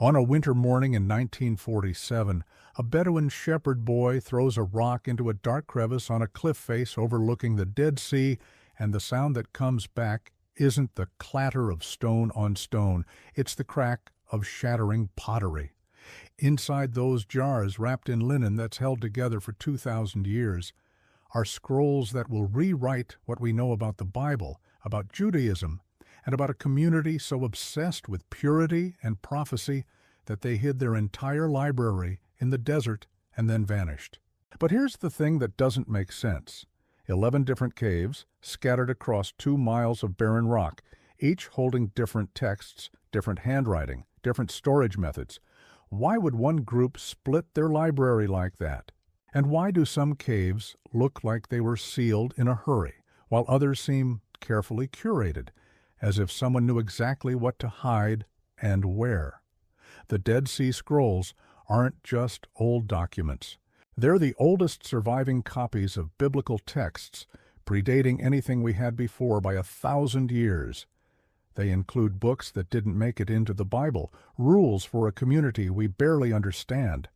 On a winter morning in 1947, a Bedouin shepherd boy throws a rock into a dark crevice on a cliff face overlooking the Dead Sea, and the sound that comes back isn't the clatter of stone on stone, it's the crack of shattering pottery. Inside those jars, wrapped in linen that's held together for 2,000 years, are scrolls that will rewrite what we know about the Bible, about Judaism, and about a community so obsessed with purity and prophecy that they hid their entire library in the desert and then vanished. But here's the thing that doesn't make sense. 11 different caves scattered across 2 miles of barren rock, each holding different texts, different handwriting, different storage methods. Why would one group split their library like that? And why do some caves look like they were sealed in a hurry, while others seem carefully curated, as if someone knew exactly what to hide and where? The Dead Sea Scrolls aren't just old documents. They're the oldest surviving copies of biblical texts, predating anything we had before by 1,000 years. They include books that didn't make it into the Bible, rules for a community we barely understand,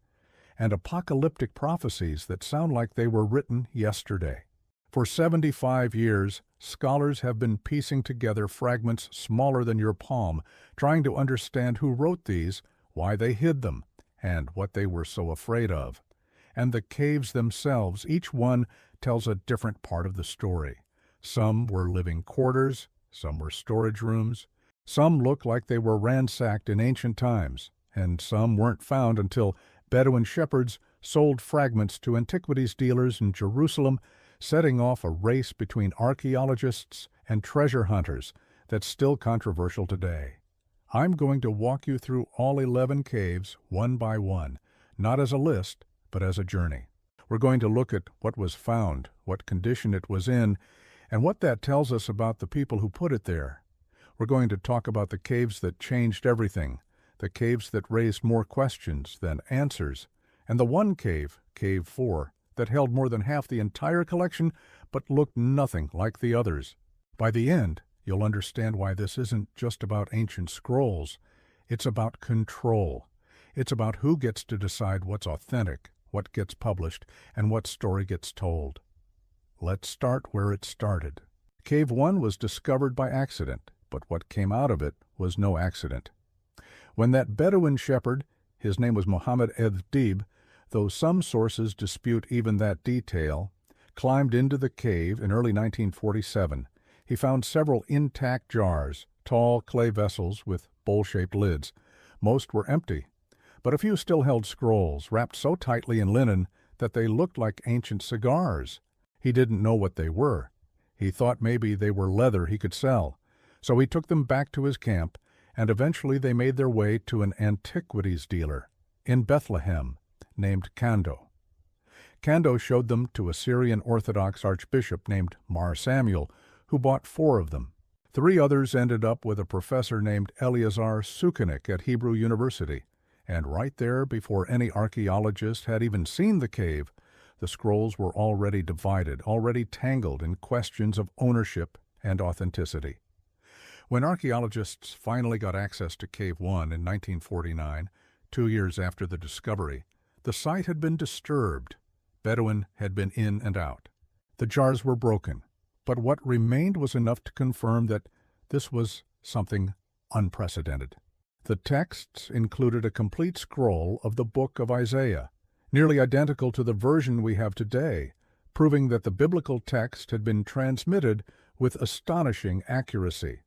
and apocalyptic prophecies that sound like they were written yesterday. For 75 years, scholars have been piecing together fragments smaller than your palm, trying to understand who wrote these, why they hid them, and what they were so afraid of. And the caves themselves, each one tells a different part of the story. Some were living quarters, some were storage rooms, some look like they were ransacked in ancient times, and some weren't found until Bedouin shepherds sold fragments to antiquities dealers in Jerusalem, setting off a race between archaeologists and treasure hunters that's still controversial today. I'm going to walk you through all 11 caves one by one, not as a list, but as a journey. We're going to look at what was found, what condition it was in, and what that tells us about the people who put it there. We're going to talk about the caves that changed everything, the caves that raised more questions than answers, and the one cave, Cave 4, that held more than half the entire collection but looked nothing like the others. By the end, you'll understand why this isn't just about ancient scrolls. It's about control. It's about who gets to decide what's authentic, what gets published, and what story gets told. Let's start where it started. Cave 1 was discovered by accident, but what came out of it was no accident. When that Bedouin shepherd, his name was Mohammed Dib, though some sources dispute even that detail, climbed into the cave in early 1947, he found several intact jars, tall clay vessels with bowl-shaped lids. Most were empty, but a few still held scrolls, wrapped so tightly in linen that they looked like ancient cigars. He didn't know what they were. He thought maybe they were leather he could sell, so he took them back to his camp, and eventually they made their way to an antiquities dealer in Bethlehem named Kando. Kando showed them to a Syrian Orthodox archbishop named Mar Samuel, who bought 4 of them. 3 others ended up with a professor named Eleazar Sukenik at Hebrew University, and right there, before any archaeologist had even seen the cave, the scrolls were already divided, already tangled in questions of ownership and authenticity. When archaeologists finally got access to Cave 1 in 1949, 2 years after the discovery, the site had been disturbed. Bedouin had been in and out. The jars were broken, but what remained was enough to confirm that this was something unprecedented. The texts included a complete scroll of the book of Isaiah, nearly identical to the version we have today, proving that the biblical text had been transmitted with astonishing accuracy.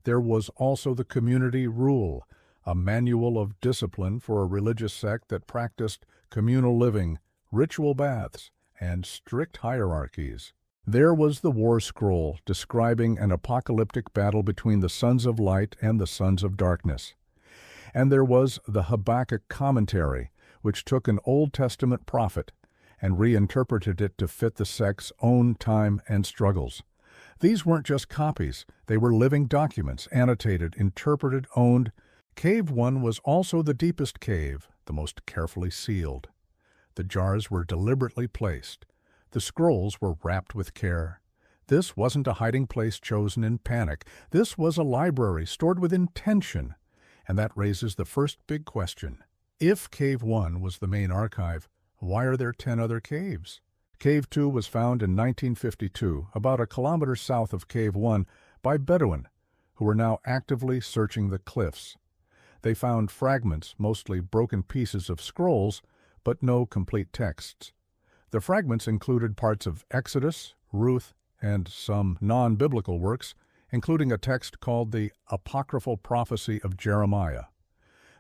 There was also the community rule, a manual of discipline for a religious sect that practiced communal living, ritual baths, and strict hierarchies. There was the war scroll describing an apocalyptic battle between the sons of light and the sons of darkness. And there was the Habakkuk commentary, which took an Old Testament prophet and reinterpreted it to fit the sect's own time and struggles. These weren't just copies, they were living documents, annotated, interpreted, owned. Cave 1 was also the deepest cave, the most carefully sealed. The jars were deliberately placed. The scrolls were wrapped with care. This wasn't a hiding place chosen in panic. This was a library stored with intention. And that raises the first big question. If Cave 1 was the main archive, why are there 10 other caves? Cave 2 was found in 1952, about a kilometer south of Cave 1, by Bedouin, who were now actively searching the cliffs. They found fragments, mostly broken pieces of scrolls, but no complete texts. The fragments included parts of Exodus, Ruth, and some non-biblical works, including a text called the Apocryphal Prophecy of Jeremiah.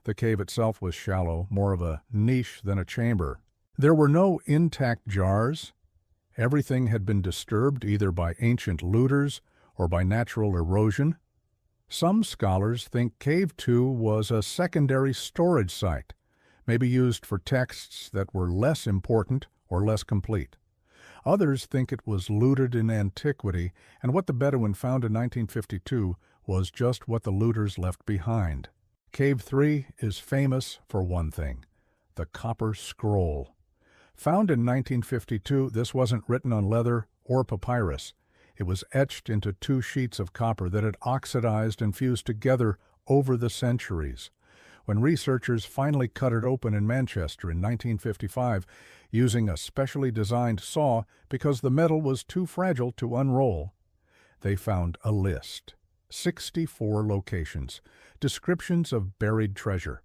The cave itself was shallow, more of a niche than a chamber. There were no intact jars. Everything had been disturbed either by ancient looters or by natural erosion. Some scholars think Cave 2 was a secondary storage site, maybe used for texts that were less important or less complete. Others think it was looted in antiquity, and what the Bedouin found in 1952 was just what the looters left behind. Cave 3 is famous for one thing: the copper scroll. Found in 1952, this wasn't written on leather or papyrus. It was etched into 2 sheets of copper that had oxidized and fused together over the centuries. When researchers finally cut it open in Manchester in 1955, using a specially designed saw because the metal was too fragile to unroll, they found a list. 64 locations, descriptions of buried treasure.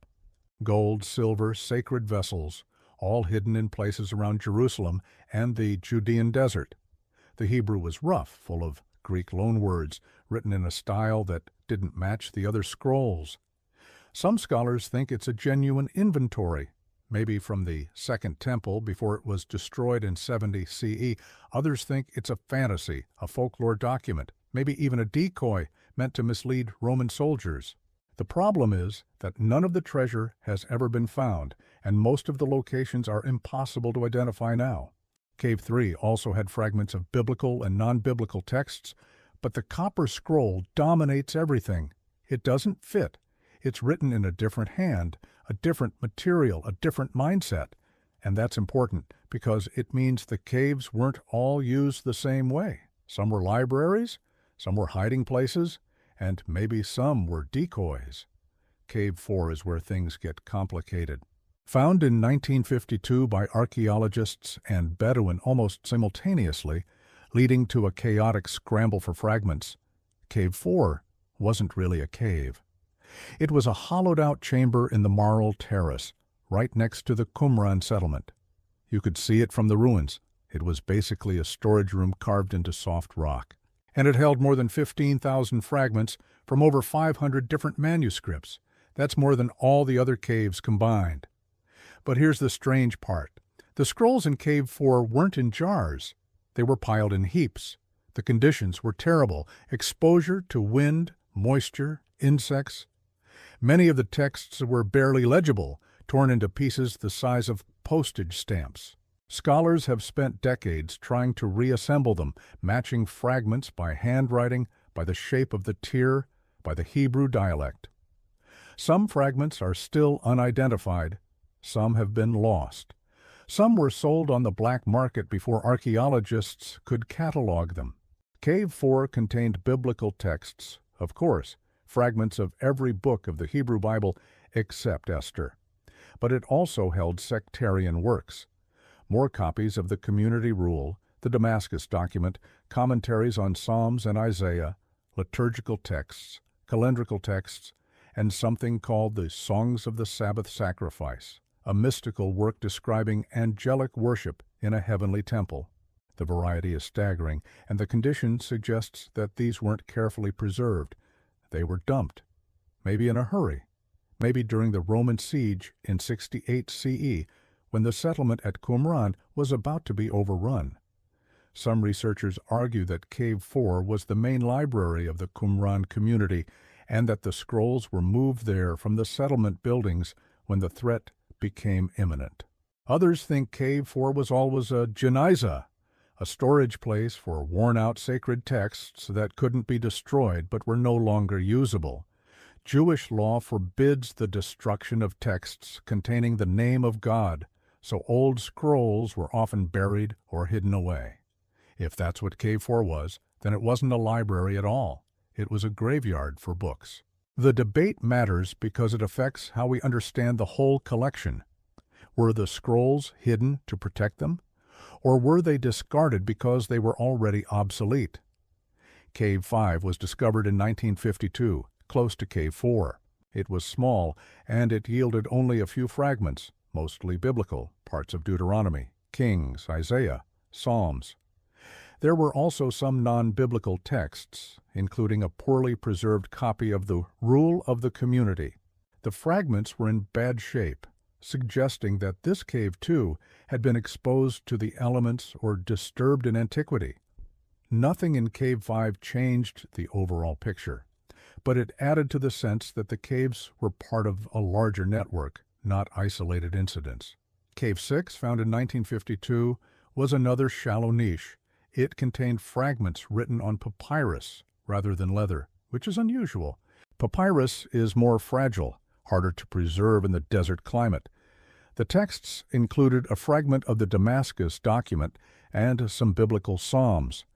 Gold, silver, sacred vessels, all hidden in places around Jerusalem and the Judean desert. The Hebrew was rough, full of Greek loanwords, written in a style that didn't match the other scrolls. Some scholars think it's a genuine inventory, maybe from the Second Temple before it was destroyed in 70 CE. Others think it's a fantasy, a folklore document, maybe even a decoy meant to mislead Roman soldiers. The problem is that none of the treasure has ever been found, and most of the locations are impossible to identify now. Cave 3 also had fragments of biblical and non-biblical texts, but the copper scroll dominates everything. It doesn't fit. It's written in a different hand, a different material, a different mindset. And that's important because it means the caves weren't all used the same way. Some were libraries, some were hiding places, and maybe some were decoys. Cave 4 is where things get complicated. Found in 1952 by archaeologists and Bedouin almost simultaneously, leading to a chaotic scramble for fragments, Cave 4 wasn't really a cave. It was a hollowed-out chamber in the Marl Terrace, right next to the Qumran settlement. You could see it from the ruins. It was basically a storage room carved into soft rock. And it held more than 15,000 fragments from over 500 different manuscripts. That's more than all the other caves combined. But here's the strange part. The scrolls in Cave 4 weren't in jars. They were piled in heaps. The conditions were terrible. Exposure to wind, moisture, insects. Many of the texts were barely legible, torn into pieces the size of postage stamps. Scholars have spent decades trying to reassemble them, matching fragments by handwriting, by the shape of the tier, by the Hebrew dialect. Some fragments are still unidentified. Some have been lost. Some were sold on the black market before archaeologists could catalog them. Cave 4 contained biblical texts, of course, fragments of every book of the Hebrew Bible except Esther. But it also held sectarian works. More copies of the Community Rule, the Damascus Document, commentaries on Psalms and Isaiah, liturgical texts, calendrical texts, and something called the Songs of the Sabbath Sacrifice, a mystical work describing angelic worship in a heavenly temple. The variety is staggering, and the condition suggests that these weren't carefully preserved. They were dumped, maybe in a hurry, maybe during the Roman siege in 68 CE, when the settlement at Qumran was about to be overrun. Some researchers argue that Cave 4 was the main library of the Qumran community, and that the scrolls were moved there from the settlement buildings when the threat became imminent. Others think Cave 4 was always a genizah, a storage place for worn-out sacred texts that couldn't be destroyed but were no longer usable. Jewish law forbids the destruction of texts containing the name of God, so old scrolls were often buried or hidden away. If that's what Cave 4 was, then it wasn't a library at all. It was a graveyard for books. The debate matters because it affects how we understand the whole collection. Were the scrolls hidden to protect them, or were they discarded because they were already obsolete? Cave 5 was discovered in 1952, close to Cave 4. It was small, and it yielded only a few fragments, mostly biblical, parts of Deuteronomy, Kings, Isaiah, Psalms. There were also some non-biblical texts, including a poorly preserved copy of the Rule of the Community. The fragments were in bad shape, suggesting that this cave, too, had been exposed to the elements or disturbed in antiquity. Nothing in Cave 5 changed the overall picture, but it added to the sense that the caves were part of a larger network, not isolated incidents. Cave 6, found in 1952, was another shallow niche. It contained fragments written on papyrus rather than leather, which is unusual. Papyrus is more fragile, harder to preserve in the desert climate. The texts included a fragment of the Damascus document and some biblical psalms.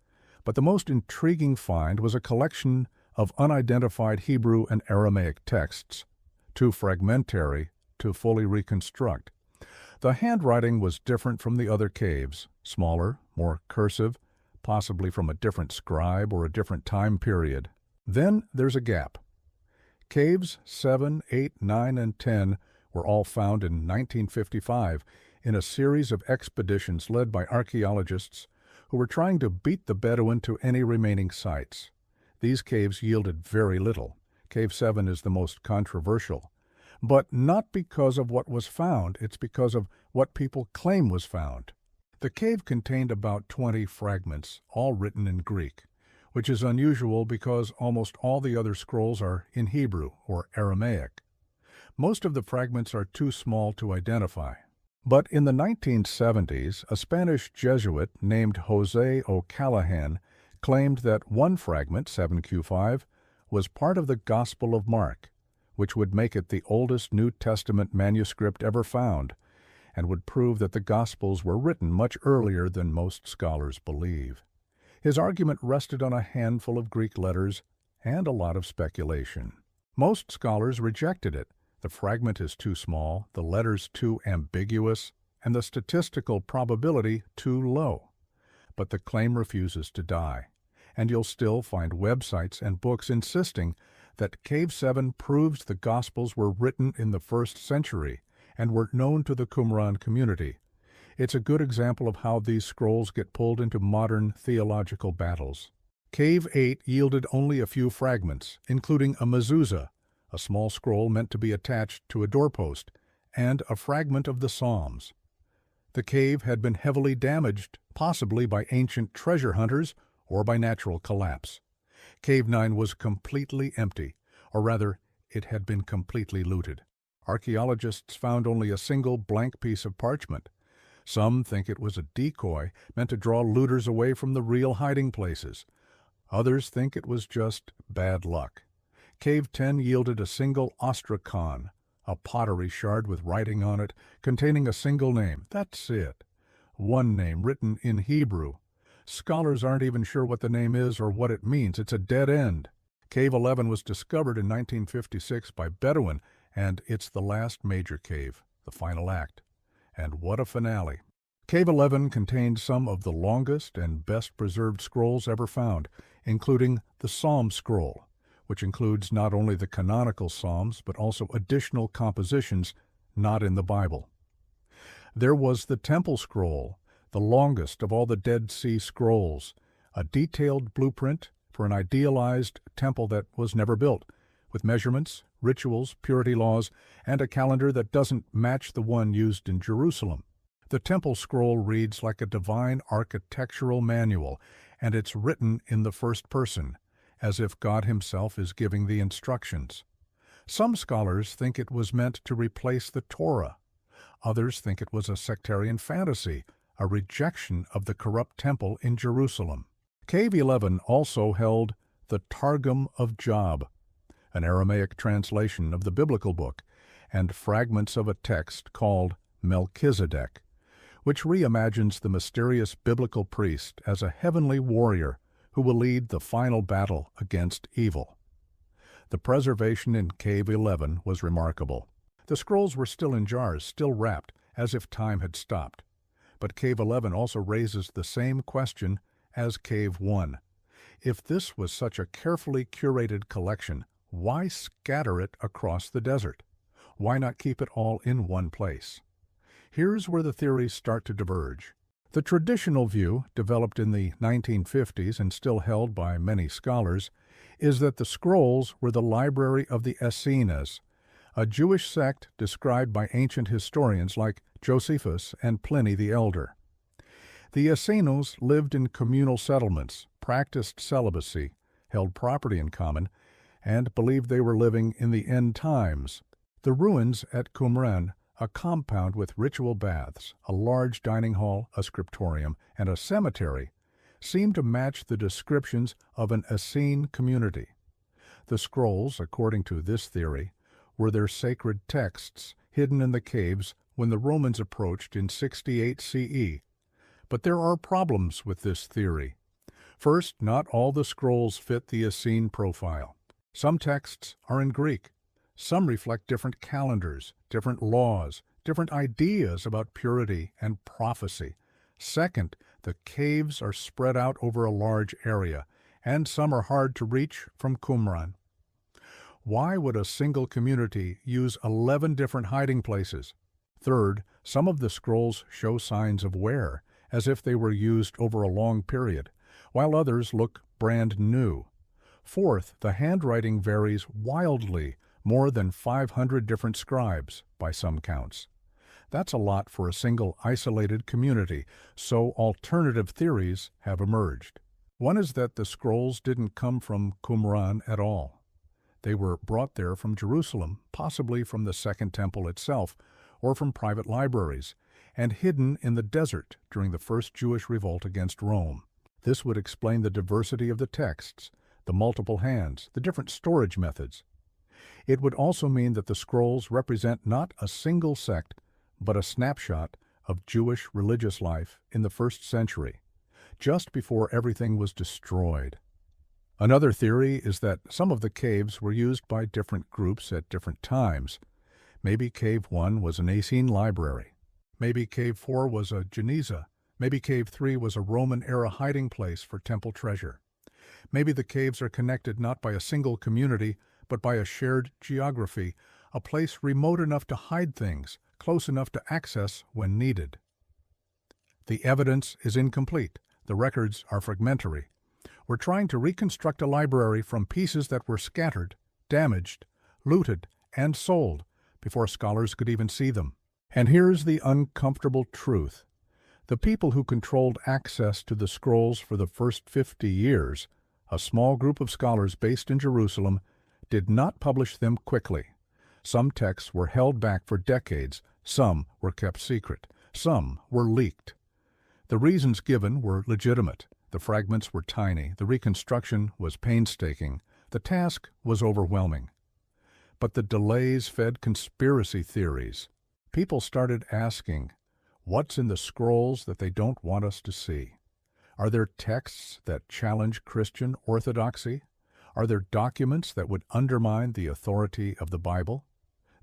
But the most intriguing find was a collection of unidentified Hebrew and Aramaic texts, too fragmentary to fully reconstruct. The handwriting was different from the other caves, smaller, more cursive, possibly from a different scribe or a different time period. Then there's a gap. Caves 7, 8, 9, and 10 were all found in 1955 in a series of expeditions led by archaeologists who were trying to beat the Bedouin to any remaining sites. These caves yielded very little. Cave 7 is the most controversial, but not because of what was found, it's because of what people claim was found. The cave contained about 20 fragments, all written in Greek, which is unusual because almost all the other scrolls are in Hebrew or Aramaic. Most of the fragments are too small to identify. But in the 1970s, a Spanish Jesuit named Jose O'Callaghan claimed that one fragment, 7Q5, was part of the Gospel of Mark, which would make it the oldest New Testament manuscript ever found, and would prove that the Gospels were written much earlier than most scholars believe. His argument rested on a handful of Greek letters and a lot of speculation. Most scholars rejected it. The fragment is too small, the letters too ambiguous, and the statistical probability too low. But the claim refuses to die, and you'll still find websites and books insisting that Cave 7 proves the Gospels were written in the 1st century and were known to the Qumran community. It's a good example of how these scrolls get pulled into modern theological battles. Cave 8 yielded only a few fragments, including a mezuzah, a small scroll meant to be attached to a doorpost, and a fragment of the Psalms. The cave had been heavily damaged, possibly by ancient treasure hunters or by natural collapse. Cave 9 was completely empty, or rather, it had been completely looted. Archaeologists found only a single blank piece of parchment. Some think it was a decoy meant to draw looters away from the real hiding places. Others think it was just bad luck. Cave 10 yielded a single ostrakhan, a pottery shard with writing on it containing a single name. That's it. One name written in Hebrew. Scholars aren't even sure what the name is or what it means. It's a dead end. Cave 11 was discovered in 1956 by Bedouin, and it's the last major cave, the final act. And what a finale. Cave 11 contained some of the longest and best preserved scrolls ever found, including the Psalm scroll, which includes not only the canonical psalms but also additional compositions not in the Bible. There was the Temple Scroll, the longest of all the Dead Sea Scrolls, a detailed blueprint for an idealized temple that was never built, with measurements, rituals, purity laws, and a calendar that doesn't match the one used in Jerusalem. The Temple Scroll reads like a divine architectural manual, and it's written in the first person, as if God himself is giving the instructions. Some scholars think it was meant to replace the Torah. Others think it was a sectarian fantasy, a rejection of the corrupt temple in Jerusalem. Cave 11 also held the Targum of Job, an Aramaic translation of the biblical book, and fragments of a text called Melchizedek, which reimagines the mysterious biblical priest as a heavenly warrior who will lead the final battle against evil. The preservation in Cave 11 was remarkable. The scrolls were still in jars, still wrapped, as if time had stopped. But Cave 11 also raises the same question as Cave 1. If this was such a carefully curated collection, why scatter it across the desert? Why not keep it all in one place? Here's where the theories start to diverge. The traditional view, developed in the 1950s and still held by many scholars, is that the scrolls were the library of the Essenes, a Jewish sect described by ancient historians like Josephus and Pliny the Elder. The Essenes lived in communal settlements, practiced celibacy, held property in common, and believed they were living in the end times. The ruins at Qumran, a compound with ritual baths, a large dining hall, a scriptorium, and a cemetery, seem to match the descriptions of an Essene community. The scrolls, according to this theory, were their sacred texts hidden in the caves when the Romans approached in 68 CE. But there are problems with this theory. First, not all the scrolls fit the Essene profile. Some texts are in Greek. Some reflect different calendars, different laws, different ideas about purity and prophecy. Second, the caves are spread out over a large area, and some are hard to reach from Qumran. Why would a single community use 11 different hiding places? Third, some of the scrolls show signs of wear, as if they were used over a long period, while others look brand new. Fourth, the handwriting varies wildly, more than 500 different scribes, by some counts. That's a lot for a single isolated community, so alternative theories have emerged. One is that the scrolls didn't come from Qumran at all. They were brought there from Jerusalem, possibly from the Second Temple itself, or from private libraries, and hidden in the desert during the first Jewish revolt against Rome. This would explain the diversity of the texts, the multiple hands, the different storage methods. It would also mean that the scrolls represent not a single sect, but a snapshot of Jewish religious life in the first century, just before everything was destroyed. Another theory is that some of the caves were used by different groups at different times. Maybe Cave 1 was an Essene library. Maybe Cave 4 was a Geniza. Maybe Cave 3 was a Roman-era hiding place for temple treasure. Maybe the caves are connected not by a single community, but by a shared geography, a place remote enough to hide things, close enough to access when needed. The evidence is incomplete. The records are fragmentary. We're trying to reconstruct a library from pieces that were scattered, damaged, looted, and sold before scholars could even see them. And here's the uncomfortable truth. The people who controlled access to the scrolls for the first 50 years, a small group of scholars based in Jerusalem, did not publish them quickly. Some texts were held back for decades, some were kept secret, some were leaked. The reasons given were legitimate. The fragments were tiny, the reconstruction was painstaking, the task was overwhelming. But the delays fed conspiracy theories. People started asking, what's in the scrolls that they don't want us to see? Are there texts that challenge Christian orthodoxy? Are there documents that would undermine the authority of the Bible?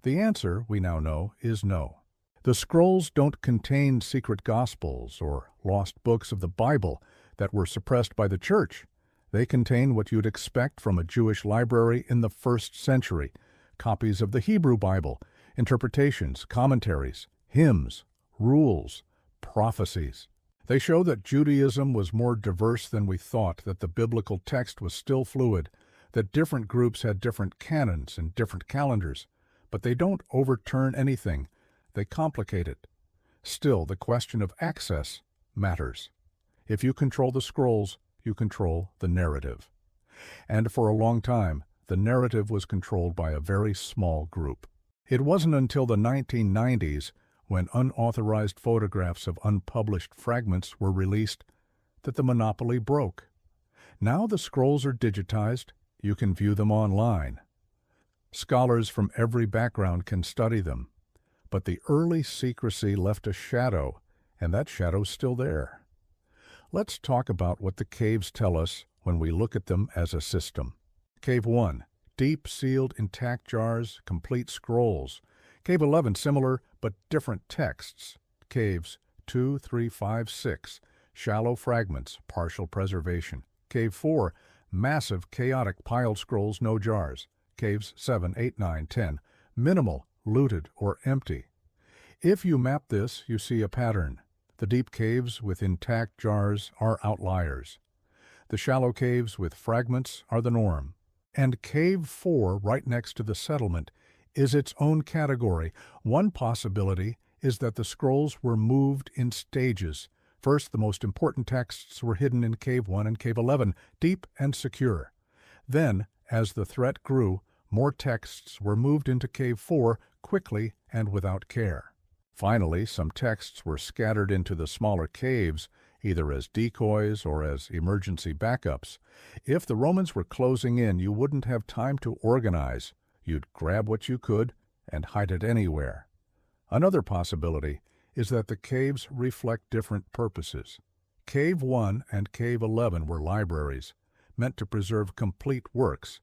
The answer, we now know, is no. The scrolls don't contain secret gospels or lost books of the Bible that were suppressed by the church. They contain what you'd expect from a Jewish library in the first century: copies of the Hebrew Bible, interpretations, commentaries, hymns, rules, prophecies. They show that Judaism was more diverse than we thought, that the biblical text was still fluid, that different groups had different canons and different calendars. But they don't overturn anything. They complicate it. Still, the question of access matters. If you control the scrolls, you control the narrative. And for a long time, the narrative was controlled by a very small group. It wasn't until the 1990s, when unauthorized photographs of unpublished fragments were released, that the monopoly broke. Now the scrolls are digitized. You can view them online. Scholars from every background can study them. But the early secrecy left a shadow, and that shadow's still there. Let's talk about what the caves tell us when we look at them as a system. Cave 1, deep sealed intact jars, complete scrolls. Cave 11, similar but different texts. Caves 2, 3, 5, 6, shallow fragments, partial preservation. Cave 4, massive chaotic piled scrolls, no jars. Caves 7, 8, 9, 10, minimal, looted or empty. If you map this, you see a pattern. The deep caves with intact jars are outliers. The shallow caves with fragments are the norm. And Cave 4, right next to the settlement, is its own category. One possibility is that the scrolls were moved in stages. First, the most important texts were hidden in Cave 1 and Cave 11, deep and secure. Then, as the threat grew, more texts were moved into Cave 4 quickly and without care. Finally, some texts were scattered into the smaller caves, either as decoys or as emergency backups. If the Romans were closing in, you wouldn't have time to organize. You'd grab what you could and hide it anywhere. Another possibility is that the caves reflect different purposes. Cave 1 and Cave 11 were libraries, meant to preserve complete works.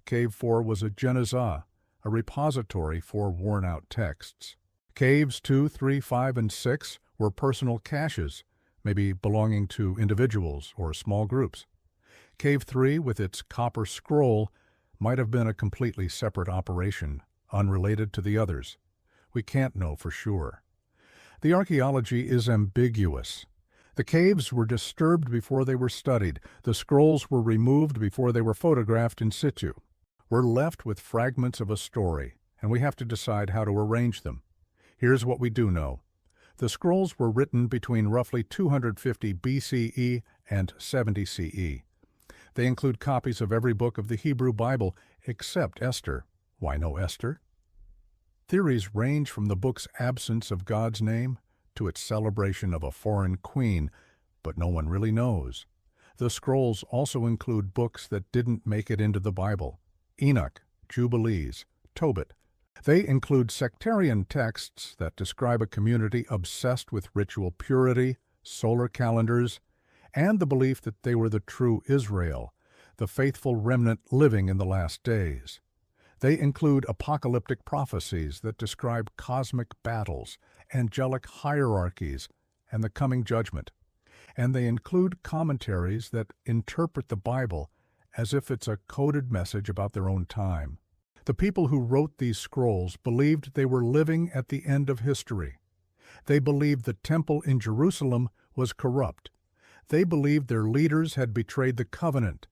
Cave 4 was a genizah, a repository for worn-out texts. Caves 2, 3, 5, and 6 were personal caches, maybe belonging to individuals or small groups. Cave 3, with its copper scroll, might have been a completely separate operation, unrelated to the others. We can't know for sure. The archaeology is ambiguous. The caves were disturbed before they were studied. The scrolls were removed before they were photographed in situ. We're left with fragments of a story, and we have to decide how to arrange them. Here's what we do know. The scrolls were written between roughly 250 BCE and 70 CE. They include copies of every book of the Hebrew Bible except Esther. Why no Esther? Theories range from the book's absence of God's name to its celebration of a foreign queen, but no one really knows. The scrolls also include books that didn't make it into the Bible: Enoch, Jubilees, Tobit. They include sectarian texts that describe a community obsessed with ritual purity, solar calendars, and the belief that they were the true Israel, the faithful remnant living in the last days. They include apocalyptic prophecies that describe cosmic battles, angelic hierarchies, and the coming judgment. And they include commentaries that interpret the Bible as if it's a coded message about their own time. The people who wrote these scrolls believed they were living at the end of history. They believed the temple in Jerusalem was corrupt. They believed their leaders had betrayed the covenant,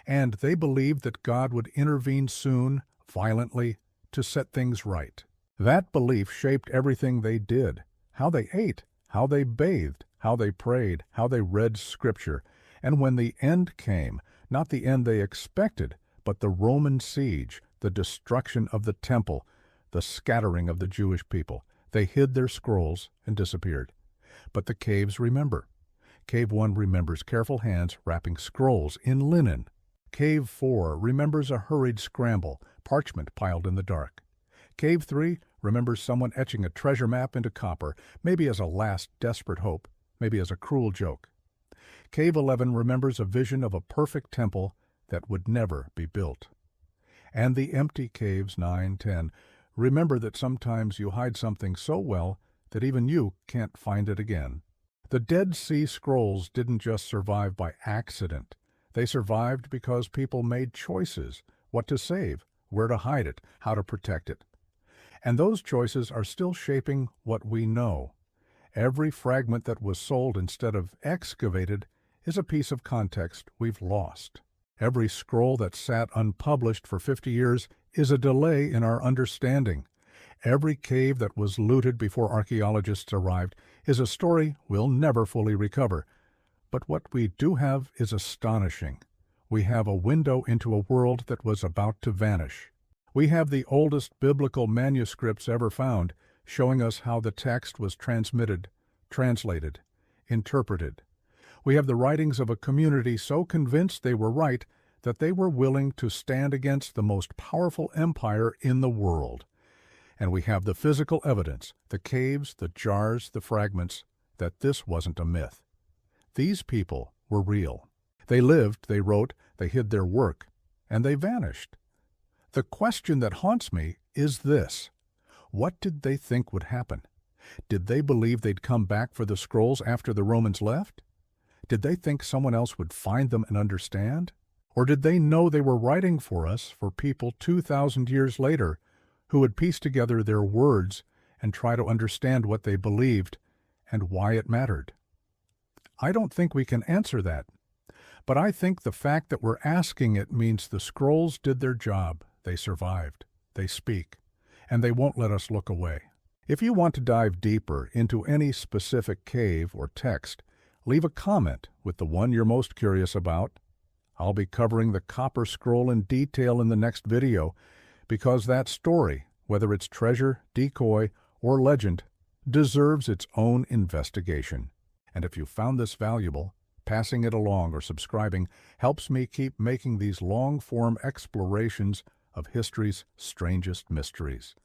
and they believed that God would intervene soon, violently, to set things right. That belief shaped everything they did: how they ate, how they bathed, how they prayed, how they read Scripture. And when the end came, not the end they expected, but the Roman siege, the destruction of the temple, the scattering of the Jewish people, they hid their scrolls and disappeared. But the caves remember. Cave 1 remembers careful hands wrapping scrolls in linen. Cave 4 remembers a hurried scramble, parchment piled in the dark. Cave 3 remembers someone etching a treasure map into copper, maybe as a last desperate hope, maybe as a cruel joke. Cave 11 remembers a vision of a perfect temple that would never be built. And the empty caves 9, 10 remember that sometimes you hide something so well that even you can't find it again. The Dead Sea Scrolls didn't just survive by accident. They survived because people made choices: what to save, where to hide it, how to protect it. And those choices are still shaping what we know. Every fragment that was sold instead of excavated is a piece of context we've lost. Every scroll that sat unpublished for 50 years is a delay in our understanding. Every cave that was looted before archaeologists arrived is a story we'll never fully recover. But what we do have is astonishing. We have a window into a world that was about to vanish. We have the oldest biblical manuscripts ever found, showing us how the text was transmitted, translated, interpreted. We have the writings of a community so convinced they were right that they were willing to stand against the most powerful empire in the world. And we have the physical evidence, the caves, the jars, the fragments, that this wasn't a myth. These people were real. They lived, they wrote, they hid their work, and they vanished. The question that haunts me is this: what did they think would happen? Did they believe they'd come back for the scrolls after the Romans left? Did they think someone else would find them and understand? Or did they know they were writing for us, for people 2,000 years later, who would piece together their words and try to understand what they believed and why it mattered? I don't think we can answer that, but I think the fact that we're asking it means the scrolls did their job, they survived, they speak, and they won't let us look away. If you want to dive deeper into any specific cave or text, leave a comment with the one you're most curious about. I'll be covering the copper scroll in detail in the next video, because that story, whether it's treasure, decoy, or legend, deserves its own investigation. And if you found this valuable, passing it along or subscribing helps me keep making these long-form explorations of history's strangest mysteries.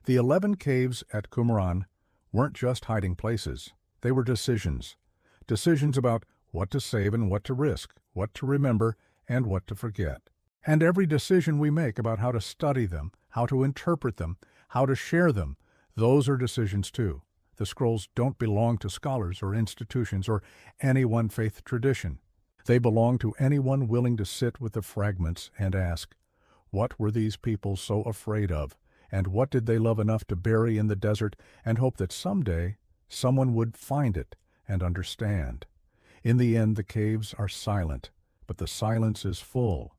The 11 caves at Qumran weren't just hiding places. They were decisions. Decisions about what to save and what to risk, what to remember and what to forget. And every decision we make about how to study them, how to interpret them, how to share them, those are decisions too. The scrolls don't belong to scholars or institutions or any one faith tradition. They belong to anyone willing to sit with the fragments and ask, what were these people so afraid of? And what did they love enough to bury in the desert and hope that someday someone would find it and understand? In the end, the caves are silent, but the silence is full